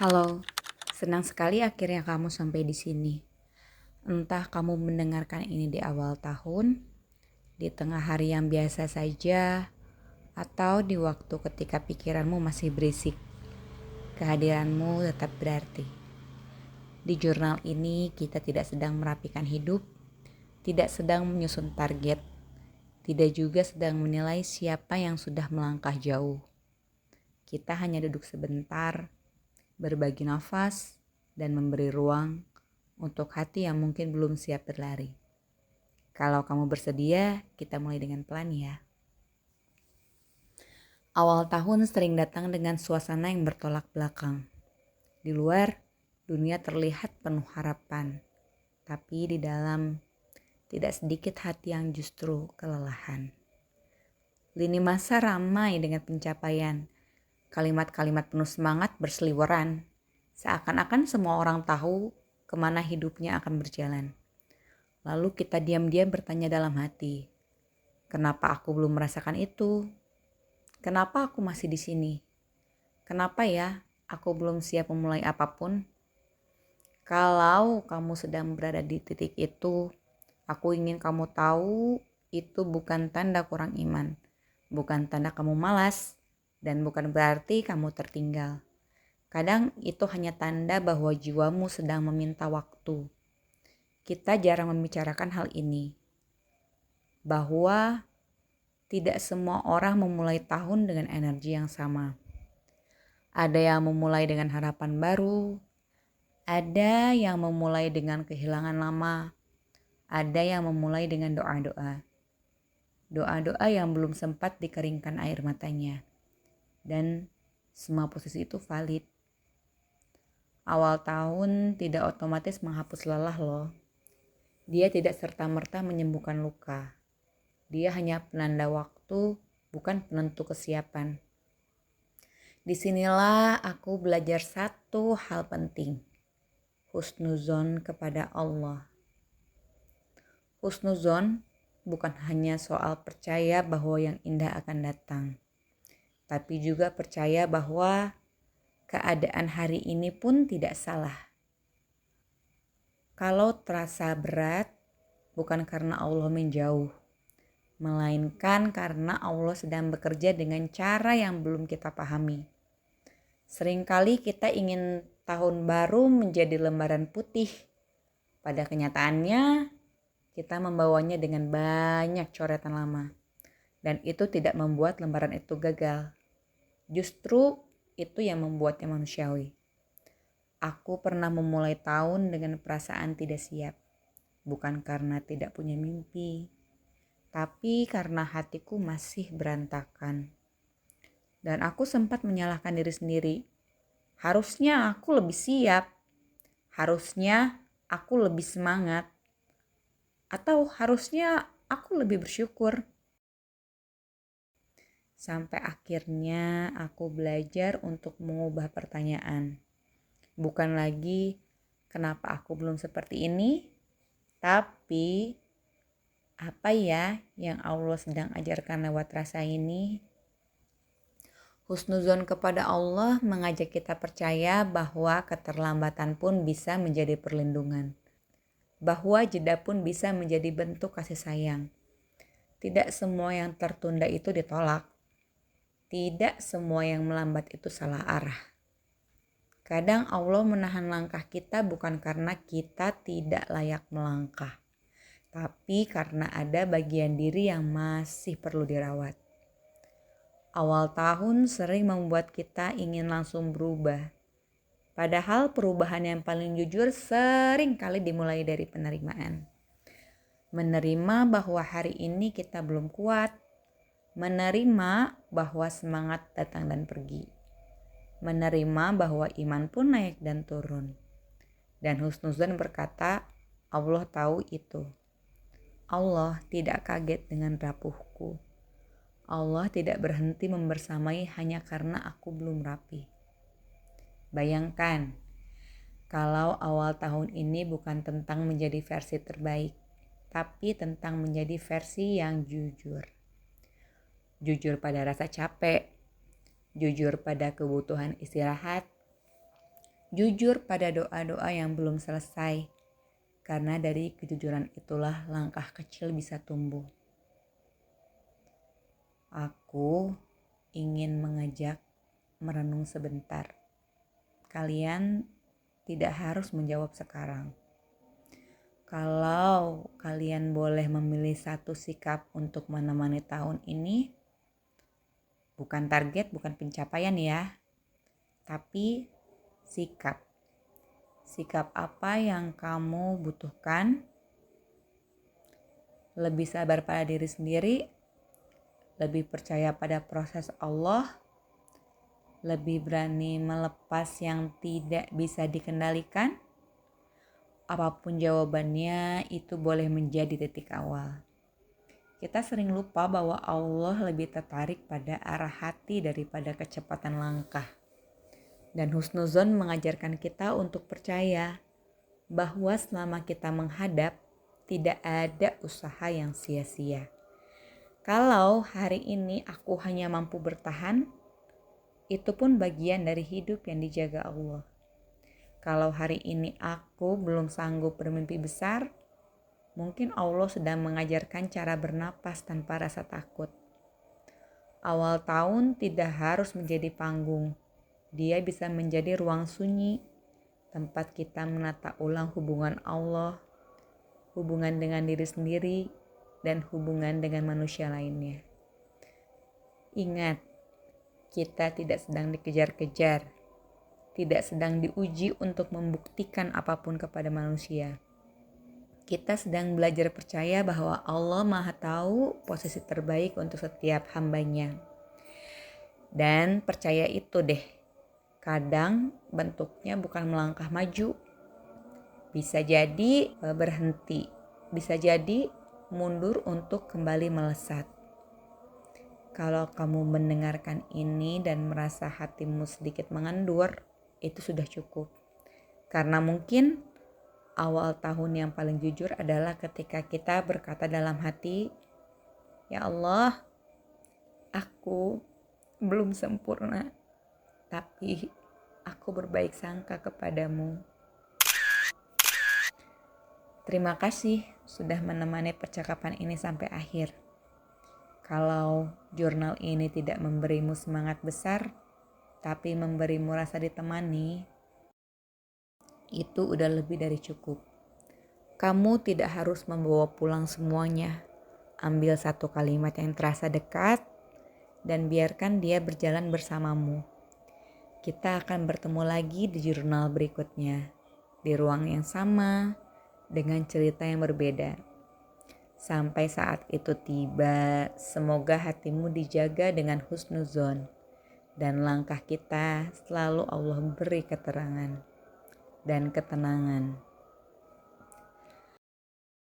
Halo, senang sekali akhirnya kamu sampai di sini. Entah kamu mendengarkan ini di awal tahun, di tengah hari yang biasa saja, atau di waktu ketika pikiranmu masih berisik. Kehadiranmu tetap berarti. Di jurnal ini kita tidak sedang merapikan hidup, tidak sedang menyusun target, tidak juga sedang menilai siapa yang sudah melangkah jauh. Kita hanya duduk sebentar, berbagi nafas, dan memberi ruang untuk hati yang mungkin belum siap berlari. Kalau kamu bersedia, kita mulai dengan pelan ya. Awal tahun sering datang dengan suasana yang bertolak belakang. Di luar, dunia terlihat penuh harapan. Tapi di dalam, tidak sedikit hati yang justru kelelahan. Lini masa ramai dengan pencapaian. Kalimat-kalimat penuh semangat berseliweran. Seakan-akan semua orang tahu kemana hidupnya akan berjalan. Lalu kita diam-diam bertanya dalam hati, kenapa aku belum merasakan itu? Kenapa aku masih di sini? Kenapa ya aku belum siap memulai apapun? Kalau kamu sedang berada di titik itu, aku ingin kamu tahu itu bukan tanda kurang iman, bukan tanda kamu malas, dan bukan berarti kamu tertinggal. Kadang itu hanya tanda bahwa jiwamu sedang meminta waktu. Kita jarang membicarakan hal ini, bahwa tidak semua orang memulai tahun dengan energi yang sama. Ada yang memulai dengan harapan baru, ada yang memulai dengan kehilangan lama, ada yang memulai dengan doa-doa. Doa-doa yang belum sempat dikeringkan air matanya. Dan semua posisi itu valid. Awal tahun tidak otomatis menghapus lelah loh. Dia tidak serta-merta menyembuhkan luka. Dia hanya penanda waktu, bukan penentu kesiapan. Disinilah aku belajar satu hal penting. Husnuzon kepada Allah. Husnuzon bukan hanya soal percaya bahwa yang indah akan datang. Tapi juga percaya bahwa keadaan hari ini pun tidak salah. Kalau terasa berat, bukan karena Allah menjauh, melainkan karena Allah sedang bekerja dengan cara yang belum kita pahami. Seringkali kita ingin tahun baru menjadi lembaran putih. Pada kenyataannya, kita membawanya dengan banyak coretan lama. Dan itu tidak membuat lembaran itu gagal. Justru itu yang membuatnya manusiawi. Aku pernah memulai tahun dengan perasaan tidak siap. Bukan karena tidak punya mimpi, tapi karena hatiku masih berantakan. Dan aku sempat menyalahkan diri sendiri. Harusnya aku lebih siap. Harusnya aku lebih semangat. Atau harusnya aku lebih bersyukur. Sampai akhirnya aku belajar untuk mengubah pertanyaan. Bukan lagi kenapa aku belum seperti ini, tapi apa ya yang Allah sedang ajarkan lewat rasa ini? Husnuzon kepada Allah mengajak kita percaya bahwa keterlambatan pun bisa menjadi perlindungan. Bahwa jeda pun bisa menjadi bentuk kasih sayang. Tidak semua yang tertunda itu ditolak. Tidak semua yang melambat itu salah arah. Kadang Allah menahan langkah kita bukan karena kita tidak layak melangkah, tapi karena ada bagian diri yang masih perlu dirawat. Awal tahun sering membuat kita ingin langsung berubah. Padahal perubahan yang paling jujur sering kali dimulai dari penerimaan. Menerima bahwa hari ini kita belum kuat. Menerima bahwa semangat datang dan pergi. Menerima bahwa iman pun naik dan turun. Dan husnuzon berkata, Allah tahu itu. Allah tidak kaget dengan rapuhku. Allah tidak berhenti membersamai hanya karena aku belum rapi. Bayangkan, kalau awal tahun ini bukan tentang menjadi versi terbaik, tapi tentang menjadi versi yang jujur. Jujur pada rasa capek, jujur pada kebutuhan istirahat, Jujur pada doa-doa yang belum selesai, karena dari kejujuran itulah langkah kecil bisa tumbuh. Aku ingin mengajak merenung sebentar. Kalian tidak harus menjawab sekarang. Kalau kalian boleh memilih satu sikap untuk menemani tahun ini, bukan target, bukan pencapaian ya, tapi sikap. Sikap apa yang kamu butuhkan? Lebih sabar pada diri sendiri, lebih percaya pada proses Allah, lebih berani melepas yang tidak bisa dikendalikan. Apapun jawabannya, itu boleh menjadi titik awal. Kita sering lupa bahwa Allah lebih tertarik pada arah hati daripada kecepatan langkah. Dan husnuzon mengajarkan kita untuk percaya bahwa selama kita menghadap, tidak ada usaha yang sia-sia. Kalau hari ini aku hanya mampu bertahan, itu pun bagian dari hidup yang dijaga Allah. Kalau hari ini aku belum sanggup bermimpi besar, mungkin Allah sedang mengajarkan cara bernapas tanpa rasa takut. Awal tahun tidak harus menjadi panggung. Dia bisa menjadi ruang sunyi, tempat kita menata ulang hubungan Allah, hubungan dengan diri sendiri, dan hubungan dengan manusia lainnya. Ingat, kita tidak sedang dikejar-kejar, tidak sedang diuji untuk membuktikan apapun kepada manusia. Kita sedang belajar percaya bahwa Allah Maha Tahu posisi terbaik untuk setiap hambanya. Dan percaya itu deh, kadang bentuknya bukan melangkah maju, bisa jadi berhenti, bisa jadi mundur untuk kembali melesat. Kalau kamu mendengarkan ini dan merasa hatimu sedikit mengendur, itu sudah cukup. Karena mungkin awal tahun yang paling jujur adalah ketika kita berkata dalam hati, "Ya Allah, aku belum sempurna, tapi aku berbaik sangka kepadamu." Terima kasih sudah menemani percakapan ini sampai akhir. Kalau jurnal ini tidak memberimu semangat besar, tapi memberimu rasa ditemani, itu udah lebih dari cukup. Kamu tidak harus membawa pulang semuanya. Ambil satu kalimat yang terasa dekat dan biarkan dia berjalan bersamamu. Kita akan bertemu lagi di jurnal berikutnya, di ruang yang sama, dengan cerita yang berbeda. Sampai saat itu tiba, semoga hatimu dijaga dengan husnuzon dan langkah kita selalu Allah beri keterangan dan ketenangan.